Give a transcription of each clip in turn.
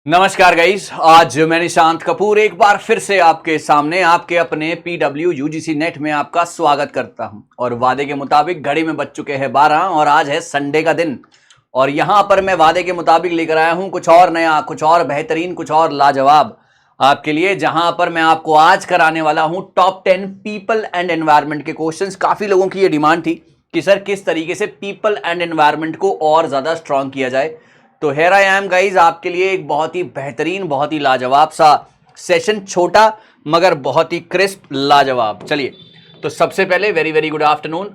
नमस्कार गाइस, आज मैं निशांत कपूर एक बार फिर से आपके सामने आपके अपने PW UGC नेट में आपका स्वागत करता हूं। और वादे के मुताबिक घड़ी में बज चुके हैं 12 और आज है संडे का दिन। और यहां पर मैं वादे के मुताबिक लेकर आया हूं कुछ और नया, कुछ और बेहतरीन, कुछ और लाजवाब आपके लिए, जहां पर मैं आपको आज कराने वाला हूं टॉप 10 पीपल एंड एनवायरमेंट के क्वेश्चंस। काफी लोगों की ये डिमांड थी कि सर किस तरीके से पीपल एंड एनवायरमेंट को और ज्यादा स्ट्रांग किया जाए। तो हेयर आई एम गाइज, आपके लिए एक बहुत ही बेहतरीन, बहुत ही लाजवाब सा सेशन, छोटा मगर बहुत ही क्रिस्प, लाजवाब। चलिए, तो सबसे पहले वेरी वेरी गुड आफ्टरनून।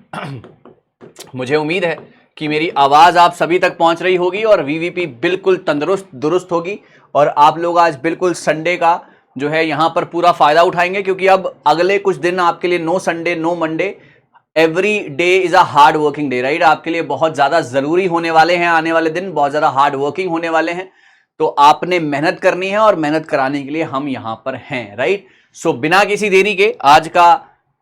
मुझे उम्मीद है कि मेरी आवाज आप सभी तक पहुंच रही होगी और वीवीपी बिल्कुल तंदुरुस्त दुरुस्त होगी और आप लोग आज बिल्कुल संडे का जो है यहां पर पूरा फायदा उठाएंगे, क्योंकि अब अगले कुछ दिन आपके लिए no Sunday no Monday, every day is a hard working day, right. आपके लिए बहुत ज्यादा जरूरी होने वाले हैं, आने वाले दिन बहुत ज्यादा हार्ड वर्किंग होने वाले हैं। तो आपने मेहनत करनी है और मेहनत कराने के लिए हम यहां पर हैं, राइट। सो बिना किसी देरी के आज का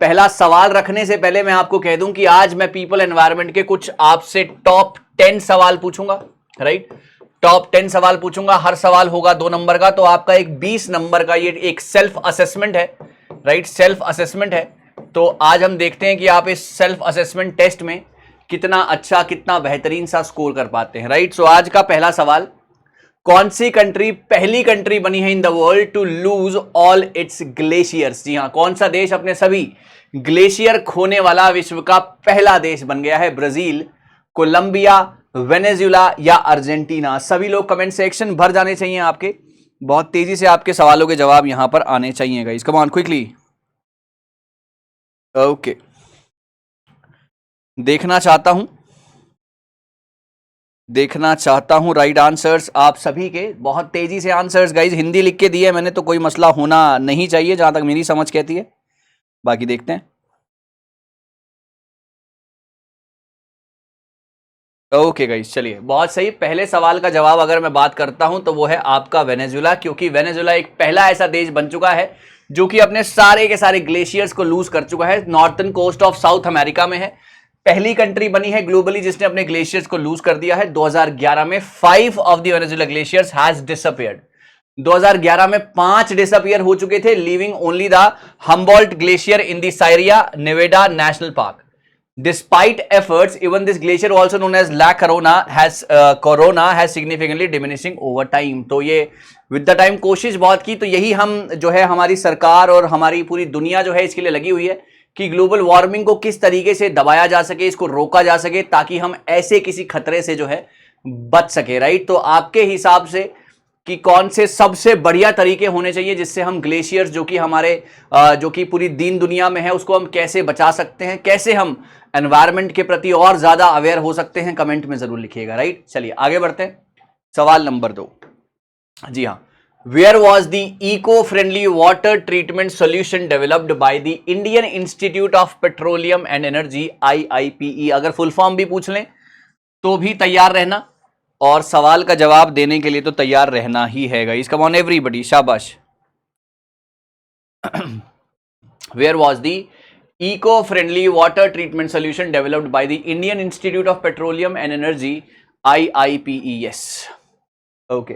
पहला सवाल रखने से पहले मैं आपको कह दूं कि आज मैं पीपल एनवायरनमेंट के कुछ आपसे टॉप 10 सवाल पूछूंगा, राइट। टॉप 10 सवाल पूछूंगा, हर सवाल होगा 2 नंबर का, तो आपका एक 20 नंबर का ये एक सेल्फ असेसमेंट है, राइट, सेल्फ असेसमेंट है। तो आज हम देखते हैं कि आप इस सेल्फ असेसमेंट टेस्ट में कितना अच्छा, कितना बेहतरीन सा स्कोर कर पाते हैं, राइट। सो आज का पहला सवाल, कौन सी कंट्री पहली कंट्री बनी है in the world to lose all its glaciers. जी हां, कौन सा देश अपने सभी ग्लेशियर खोने वाला विश्व का पहला देश बन गया है? ब्राजील, कोलंबिया, वेनेजुला या अर्जेंटीना? सभी लोग कमेंट सेक्शन भर जाने चाहिए आपके, बहुत तेजी से आपके सवालों के जवाब यहां पर आने चाहिए guys, come on quickly. Okay, देखना चाहता हूं राइट आंसर्स आप सभी के, बहुत तेजी से आंसर्स गाइज। हिंदी लिख के दिए मैंने, तो कोई मसला होना नहीं चाहिए जहां तक मेरी समझ कहती है, बाकी देखते हैं। ओके गाइज, चलिए, बहुत सही। पहले सवाल का जवाब अगर मैं बात करता हूं तो वो है आपका वेनेजुला, क्योंकि वेनेजुला एक पहला ऐसा देश बन चुका है जो कि अपने सारे के सारे ग्लेशियर्स को लूज कर चुका है। Northern coast of South America में है, पहली कंट्री बनी है ग्लोबली जिसने अपने ग्लेशियर्स को लूज कर दिया है। 2011 में 5 of the Venezuela glaciers has disappeared. 2011 में 5 डिसअपियर हो चुके थे, leaving only the Humboldt glacier in the Sierra Nevada National Park. Despite efforts, even this glacier, also known as La Corona, has significantly diminishing over time. तो ये with the time कोशिश बहुत की, तो यही हम जो है हमारी सरकार और हमारी पूरी दुनिया जो है इसके लिए लगी हुई है कि ग्लोबल वार्मिंग को किस तरीके से दबाया जा सके, इसको रोका जा सके, ताकि हम ऐसे किसी खतरे से जो है बच सके, राइट। तो आपके हिसाब से कि कौन से सबसे बढ़िया तरीके होने चाहिए जिससे हम ग्लेशियर्स जो कि हमारे जो कि पूरी दीन दुनिया में है उसको हम कैसे बचा सकते हैं, कैसे हम एनवायरनमेंट के प्रति और ज्यादा अवेयर हो सकते हैं, कमेंट में जरूर लिखिएगा, राइट। चलिए आगे बढ़ते हैं, सवाल नंबर 2। जी हाँ, where was the eco friendly water treatment solution developed by the Indian Institute of Petroleum and Energy, IIPE? अगर फुल फॉर्म भी पूछ लें तो भी तैयार रहना, और सवाल का जवाब देने के लिए तो तैयार रहना ही है गाइस, कम ऑन एवरीबॉडी, शाबाश। Where was the eco friendly water treatment solution developed by the Indian Institute of Petroleum and Energy, IIPE? Yes, okay.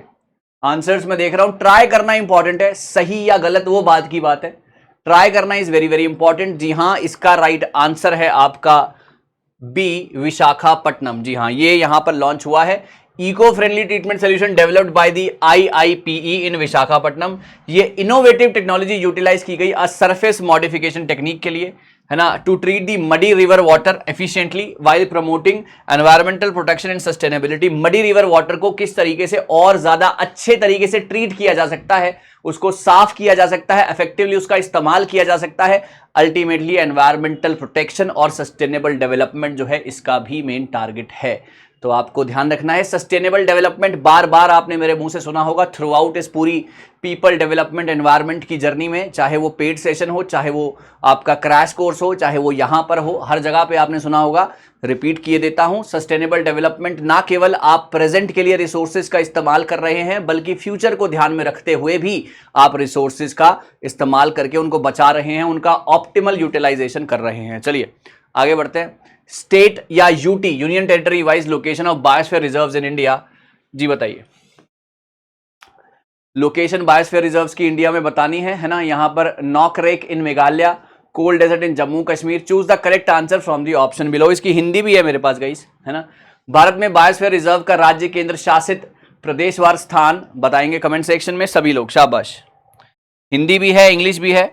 Answers में देख रहा हूं, ट्राई करना इंपॉर्टेंट है, सही या गलत वो बात की बात है, ट्राई करना इज वेरी वेरी इंपॉर्टेंट। जी हां, इसका राइट आंसर है आपका बी, विशाखापट्टनम। जी हां, ये यहां पर लॉन्च हुआ है, eco friendly treatment solution developed by the IIPE in Visakhapatnam. ये इनोवेटिव टेक्नोलॉजी यूटिलाइज की गई सरफेस मॉडिफिकेशन टेक्निक के लिए, है ना, to treat the muddy river water efficiently while promoting environmental protection and sustainability. Muddy river water को किस तरीके से और ज्यादा अच्छे तरीके से ट्रीट किया जा सकता है, उसको साफ किया जा सकता है, इफेक्टिवली उसका इस्तेमाल किया जा सकता है, अल्टीमेटली एनवायरमेंटल प्रोटेक्शन और सस्टेनेबल डेवलपमेंट जो है इसका भी मेन टारगेट है। तो आपको ध्यान रखना है, सस्टेनेबल डेवलपमेंट बार बार आपने मेरे मुंह से सुना होगा थ्रू आउट इस पूरी पीपल डेवलपमेंट एनवायरनमेंट की जर्नी में, चाहे वो पेड सेशन हो, चाहे वो आपका क्रैश कोर्स हो, चाहे वो यहां पर हो, हर जगह पे आपने सुना होगा। रिपीट किए देता हूं, सस्टेनेबल डेवलपमेंट ना केवल आप प्रेजेंट के लिए रिसोर्सेज का इस्तेमाल कर रहे हैं, बल्कि फ्यूचर को ध्यान में रखते हुए भी आप रिसोर्सेज का इस्तेमाल करके उनको बचा रहे हैं, उनका ऑप्टिमल यूटिलाइजेशन कर रहे हैं। चलिए आगे बढ़ते हैं। स्टेट या UT, union territory wise location of biosphere reserves in India, जी बताइए। लोकेशन बायोस्फीयर रिजर्व्स की इंडिया में बतानी है ना। यहां पर Nokrek in Meghalaya, cold desert in Jammu Kashmir. Choose the correct answer from the option below. इसकी हिंदी भी है मेरे पास गाइस, है ना। भारत में बायोस्फीयर रिजर्व का राज्य केंद्र शासित प्रदेशवार स्थान बताएंगे कमेंट सेक्शन में सभी लोग, शाबाश। हिंदी भी है, इंग्लिश भी है,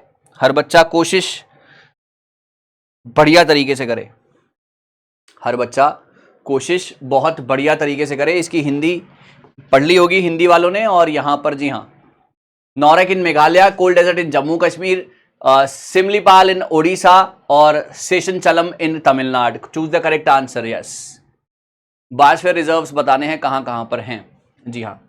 हर बच्चा कोशिश बढ़िया तरीके से करे, हर बच्चा कोशिश बहुत बढ़िया तरीके से करे। इसकी हिंदी पढ़ ली होगी हिंदी वालों ने। और यहां पर जी हां, Nokrek in Meghalaya, cold desert in Jammu Kashmir, Simlipal in Odisha और Seshachalam in Tamil Nadu. Choose the correct answer. Yes, biosphere reserves बताने हैं कहां कहां पर हैं। जी हाँ,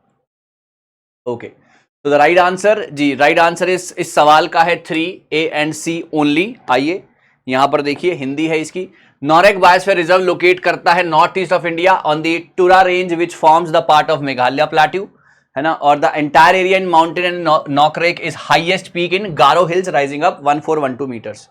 ओके। तो द राइट आंसर जी, राइट आंसर इस सवाल का है 3A and C ओनली। आइए यहां पर देखिए, हिंदी है इसकी। नॉरेक बायोस्फीयर रिजर्व लोकेट करता है north east of India on the Tura range which forms the part of Meghalaya plateau, है ना। और the entire area in mountain and Nokrek is highest peak in Garo hills rising up 1412 metres.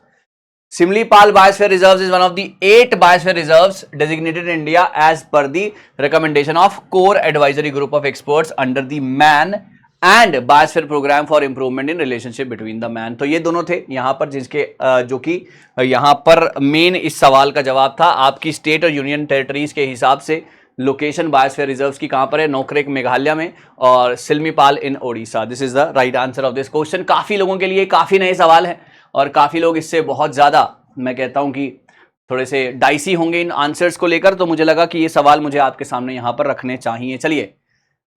Simlipal Biosphere Reserves is one of the 8 biosphere reserves designated in India as per the recommendation of Core Advisory Group of Experts under the MAN and Biosphere Program for Improvement in Relationship Between the Man। तो ये दोनों थे यहाँ पर जिसके जो कि यहाँ पर मेन इस सवाल का जवाब था। आपकी स्टेट और यूनियन टेरिटरीज के हिसाब से लोकेशन बायोस्फीयर रिजर्व्स की कहां पर है, नोकरेक मेघालय में और Simlipal in Odisha. This is the right answer of this question. काफी लोगों के लिए काफी नए सवाल हैं और काफी लोग इससे बहुत ज्यादा, मैं कहता हूं कि थोड़े से डाइसी होंगे इन आंसर्स को लेकर। तो मुझे लगा कि ये सवाल मुझे आपके सामने यहां पर रखने चाहिए। चलिए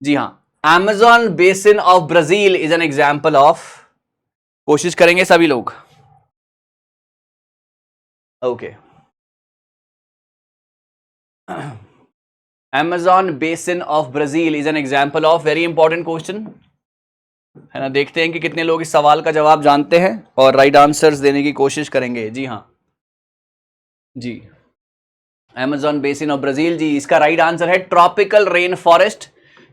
जी हाँ, Amazon basin of Brazil is an example of. कोशिश करेंगे सभी लोग, okay. Amazon basin of Brazil is an example of, very important question, है ना। देखते हैं कि कितने लोग इस सवाल का जवाब जानते हैं और राइट आंसर्स देने की कोशिश करेंगे। जी हाँ जी, Amazon basin of Brazil जी, इसका राइट आंसर है ट्रॉपिकल रेन फॉरेस्ट।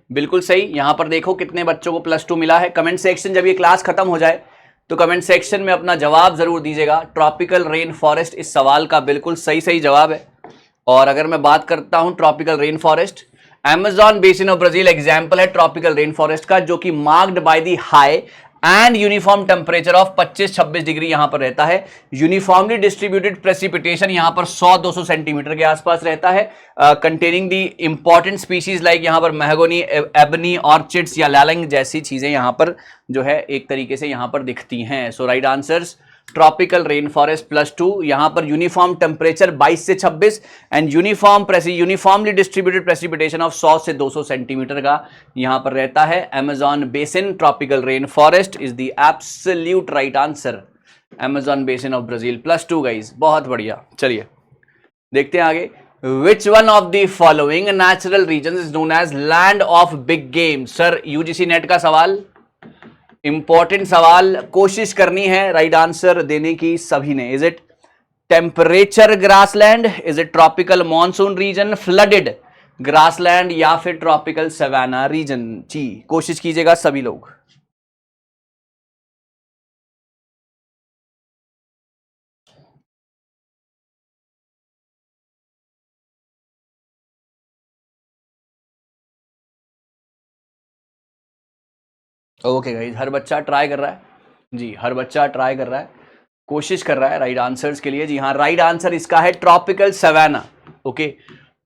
बिल्कुल सही। यहां पर देखो कितने बच्चों को +2 मिला है। कमेंट सेक्शन, जब ये क्लास खत्म हो जाए तो कमेंट सेक्शन में अपना जवाब जरूर दीजिएगा। ट्रॉपिकल रेन फॉरेस्ट इस सवाल का बिल्कुल सही जवाब है। और अगर मैं बात करता हूं tropical rain forest, Amazon basin of Brazil example है ट्रॉपिकल रेन फॉरेस्ट का, जो कि marked by the high and uniform temperature of 25-26 degree यहां पर रहता है। यूनिफॉर्मली डिस्ट्रीब्यूटेड प्रेसिपिटेशन यहां पर 100-200 सेंटीमीटर के आसपास रहता है। कंटेनिंग दी इंपॉर्टेंट स्पीशीज लाइक यहां पर महगोनी, एबनी, ऑर्चिड्स या लैलंग जैसी चीजें यहां पर जो है एक तरीके से यहां पर दिखती हैं। So right answers tropical rain forest +2। यहां पर यूनिफॉर्म टेम्परेचर 22 से 26 and uniformly distributed precipitation of 100 से 200 सेंटीमीटर का यहां पर रहता है। Amazon basin tropical rain forest is the absolute right answer. Amazon basin of Brazil +2 guys, बहुत बढ़िया। चलिए देखते हैं आगे। Which one of the following natural region is known as land of big game. Sir UGC NET का सवाल, important सवाल, कोशिश करनी है राइट आंसर देने की सभी ने। Is it temperature grassland, is it tropical monsoon region, flooded grassland या फिर ट्रॉपिकल सवाना रीजन? जी कोशिश कीजिएगा सभी लोग। ओके गाइस, हर बच्चा ट्राई कर रहा है जी, हर बच्चा ट्राई कर रहा है, कोशिश कर रहा है राइट आंसर्स के लिए। जी हाँ, राइट आंसर इसका है tropical savanna. Okay,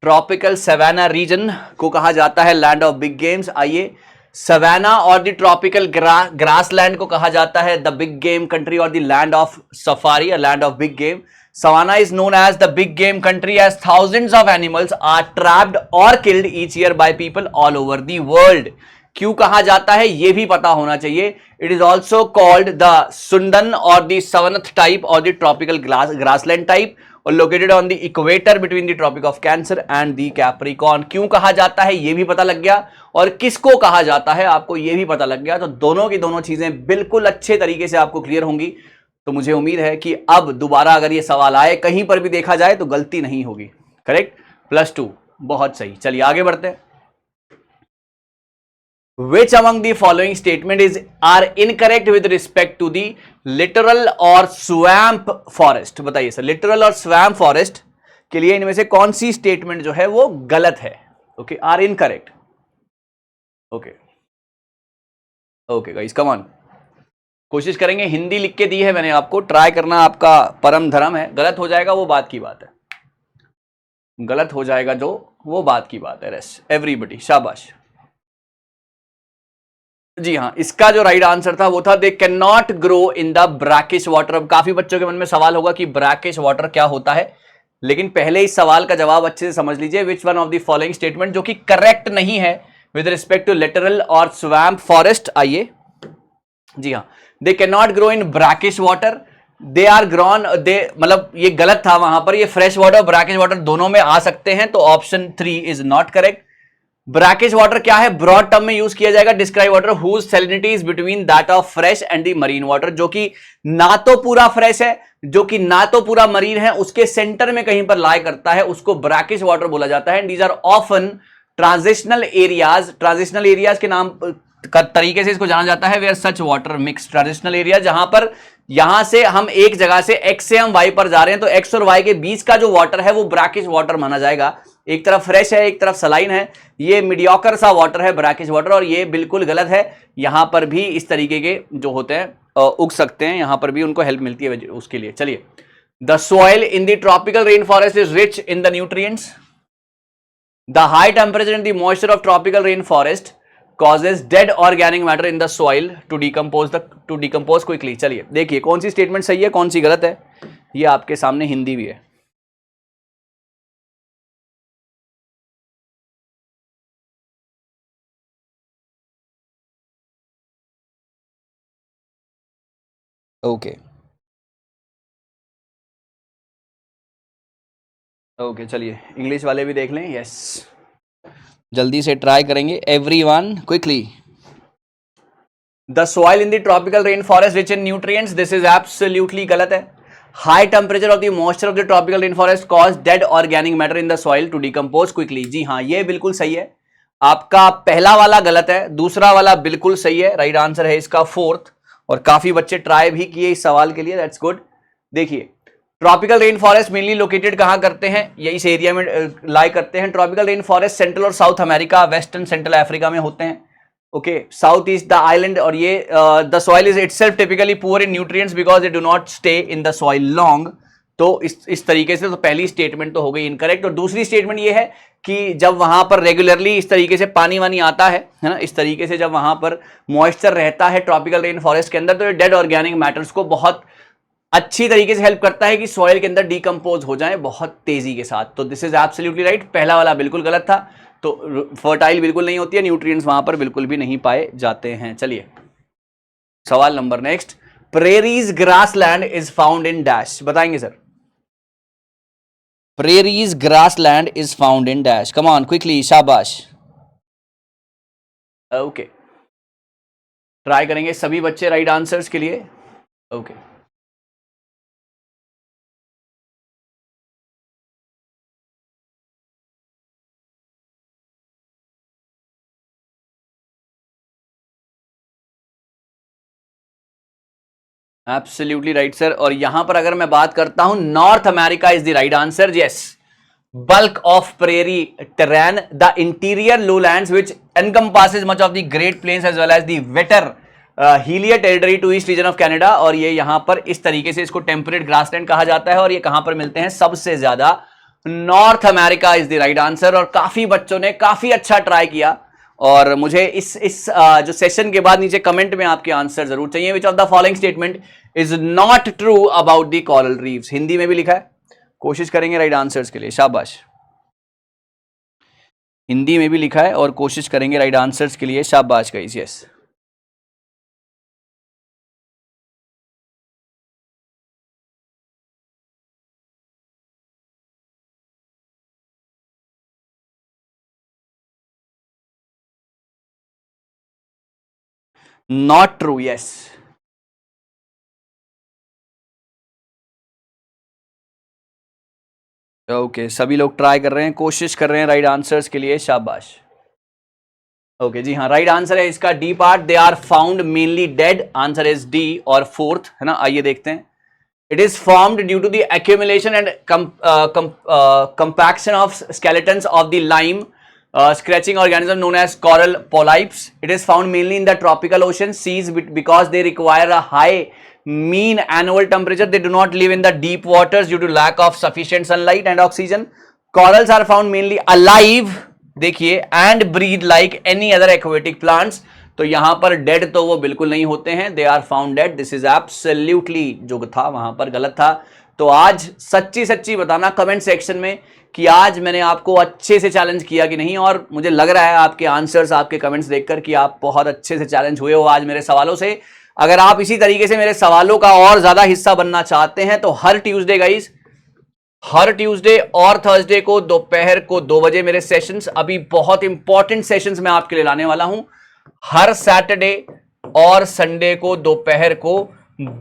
tropical savanna region को कहा जाता है लैंड ऑफ बिग गेम्स। आइए, सवाना और द ट्रॉपिकल ग्रासलैंड को कहा जाता है द बिग गेम कंट्री और the land of safari, land of big game. Savannah is known as the big game country as thousands of animals are trapped or killed each year by people all over the world। क्यों कहा जाता है यह भी पता होना चाहिए। It is also called the Sudan और द सवनथ टाइप और द ट्रॉपिकल ग्रासलैंड टाइप और located on the equator between the tropic of Cancer and the Capricorn. क्यों कहा जाता है यह भी पता लग गया और किसको कहा जाता है आपको यह भी पता लग गया। तो दोनों की दोनों चीजें बिल्कुल अच्छे तरीके से आपको क्लियर होंगी। तो मुझे उम्मीद है कि अब दोबारा अगर ये सवाल आए कहीं पर भी देखा जाए तो गलती नहीं होगी। करेक्ट, +2, बहुत सही। चलिए आगे बढ़ते हैं। Which among the following statement are incorrect with respect to the littoral or swamp forest? बताइए सर, लिटरल और स्वैम्प फॉरेस्ट के लिए इनमें से कौन सी स्टेटमेंट जो है वो गलत है? Okay, are incorrect. Okay, okay guys come on, कोशिश करेंगे। हिंदी लिख के दी है मैंने आपको, ट्राई करना आपका परम धर्म है। गलत हो जाएगा वो बात की बात है, गलत हो जाएगा जो वो बात की बात है। रेस्ट एवरीबडी, शाबाश। जी हाँ, इसका जो राइट आंसर था वो था दे can not grow in the brackish water. अब काफी बच्चों के मन में सवाल होगा कि ब्रैकिश वाटर क्या होता है, लेकिन पहले इस सवाल का जवाब अच्छे से समझ लीजिए। Which one of the following statement, जो कि करेक्ट नहीं है विद रिस्पेक्ट टू लिटरल और स्वैम्प फॉरेस्ट। आइए, जी हाँ, they can not grow in brackish water, they are grown, they मतलब ये गलत था वहां पर। ये फ्रेश वाटर और ब्रैकिश वाटर दोनों में आ सकते हैं, तो option 3 is not correct. Brackish water क्या है, ब्रॉड टर्म में यूज किया जाएगा, describe water whose salinity is between that of fresh and the marine water, जो कि ना तो पूरा फ्रेश है, जो कि ना तो पूरा मरीन है, उसके सेंटर में कहीं पर लाई करता है, उसको ब्रैकिश वाटर बोला जाता है। These are often transitional areas, transitional areas के नाम का तरीके से इसको जाना जाता है, where such water mix. Transitional area जहां पर यहां से हम एक जगह से एक्स से हम वाई पर जा रहे हैं, तो एक्स और वाई के बीच का जो वाटर है वो ब्रैकिश वाटर माना जाएगा। एक तरफ फ्रेश है, एक तरफ सलाइन है, ये मीडियोकर सा वाटर है ब्रैकिश वाटर, और ये बिल्कुल गलत है। यहां पर भी इस तरीके के जो होते हैं उग सकते हैं, यहां पर भी उनको हेल्प मिलती है उसके लिए। चलिए, the soil in the tropical rain forest is rich in the nutrients, the high temperature and the moisture of tropical rain forest causes dead organic matter in the soil to decompose quickly। चलिए देखिए कौन सी statement सही है कौन सी गलत है, ये आपके सामने हिंदी भी है। ओके ओके, चलिए इंग्लिश वाले भी देख लें। यस, जल्दी से ट्राई करेंगे everyone quickly. The soil in the tropical rain forest rich in nutrients, this is absolutely गलत है। High temperature of the moisture of the tropical rain forest cause dead organic matter in the soil to decompose quickly. जी हाँ, ये बिल्कुल सही है। आपका पहला वाला गलत है, दूसरा वाला बिल्कुल सही है। राइट आंसर है इसका 4th, और काफी बच्चे ट्राई भी किए इस सवाल के लिए, दैट्स गुड। देखिए, tropical rain forest mainly located कहां करते हैं, ये इस एरिया में लाई करते हैं। ट्रॉपिकल रेन फॉरेस्ट सेंट्रल और south America, western central Africa में होते हैं। Okay, south east the island, और ये the soil is itself typically poor in nutrients because they do not stay in the soil long. तो इस तरीके से तो पहली स्टेटमेंट तो हो गई इनकरेक्ट। और दूसरी स्टेटमेंट ये है कि जब वहां पर रेगुलरली इस तरीके से पानी वानी आता है ना, इस तरीके से जब वहां पर मॉइस्चर रहता है ट्रॉपिकल रेन फॉरेस्ट के अंदर, तो ये डेड ऑर्गेनिक मैटर्स को बहुत अच्छी तरीके से हेल्प करता है कि सॉइल के अंदर डिकम्पोज हो जाए बहुत तेजी के साथ। तो दिस इज एब्सोल्युटली राइट। पहला वाला बिल्कुल गलत था, तो फर्टाइल बिल्कुल नहीं होती है, न्यूट्रिएंट्स वहां पर बिल्कुल भी नहीं पाए जाते हैं। चलिए सवाल number next, prairies grassland is found in dash, बताएंगे sir. Prairies grassland is found in dash, come on quickly, शाबाश। ओके, ट्राई करेंगे सभी बच्चे राइट आंसर्स के लिए। Okay, absolutely right sir. और यहां पर अगर मैं बात करता हूं, North America is the right answer. Yes, bulk of prairie terrain, the interior lowlands which encompasses much of the Great Plains as well as the wetter Helia territory to east region of Canada। और ये यहां पर इस तरीके से इसको temperate grassland कहा जाता है, और ये कहां पर मिलते हैं सबसे ज्यादा, north America is the right answer. और काफी बच्चों ने काफी अच्छा ट्राई किया, और मुझे इस जो सेशन के बाद नीचे कमेंट में आपके आंसर जरूर चाहिए। Which of the following statement is not true about the coral reefs, Hindi में भी लिखा है, कोशिश करेंगे राइट आंसर्स के लिए, शाबाश। हिंदी में भी लिखा है और कोशिश करेंगे राइट आंसर्स के लिए, शाबाश guys. Yes, not true. Yes, okay, सभी लोग ट्राई कर रहे हैं, कोशिश कर रहे हैं राइट आंसर्स के लिए, शाबाश। ओके, जी हाँ, राइट आंसर है इसका D part, they are found mainly dead, answer is D. और 4th है ना, आइए देखते हैं। It is formed due to the accumulation and compaction of skeletons of the lime scratching organism known as coral polyps. It is found mainly in the tropical ocean seas because they require a high mean annual temperature. They do not live in the deep waters due to lack of sufficient sunlight and oxygen. Corals are found mainly alive, देखिए, and breathe like any other aquatic plants. तो यहां पर dead तो वो बिल्कुल नहीं होते हैं, they are found dead. This is absolutely, जो था वहां पर गलत था. तो आज सच्ची सच्ची बताना कमेंट सेक्शन में कि आज मैंने आपको अच्छे से चैलेंज किया कि नहीं. और मुझे लग रहा है आपके आंसर्स, आपके कमेंट्स देखकर कि आप बहुत अच्छे से चैलेंज हुए हो आज मेरे सवालों से. अगर आप इसी तरीके से मेरे सवालों का और ज्यादा हिस्सा बनना चाहते हैं तो हर ट्यूसडे गाइस, हर ट्यूसडे और थर्सडे को दोपहर को 2 बजे मेरे सेशंस, अभी बहुत इंपॉर्टेंट सेशंस मैं आपके लिए लाने वाला हूं. हर सैटरडे और संडे को दोपहर को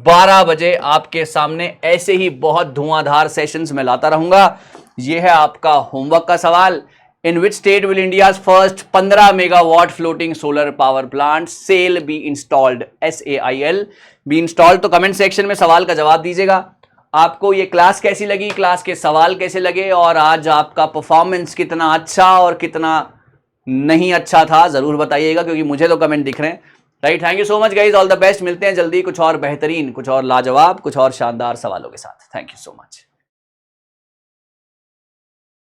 12 बजे आपके सामने ऐसे ही बहुत धुआंधार सेशंस में लाता रहूंगा. यह है आपका होमवर्क का सवाल. In which state will India's first 15 megawatt floating solar power plant shall be installed, SAIL be installed. तो कमेंट सेक्शन में सवाल का जवाब दीजिएगा. आपको ये क्लास कैसी लगी, क्लास के सवाल कैसे लगे और आज आपका परफॉर्मेंस कितना अच्छा और कितना नहीं अच्छा था, जरूर बताइएगा क्योंकि मुझे तो कमेंट दिख रहे हैं. Right, thank you so much guys, all the best. मिलते हैं जल्दी कुछ और बेहतरीन, कुछ और लाजवाब, कुछ और शानदार सवालों के साथ. Thank you so much.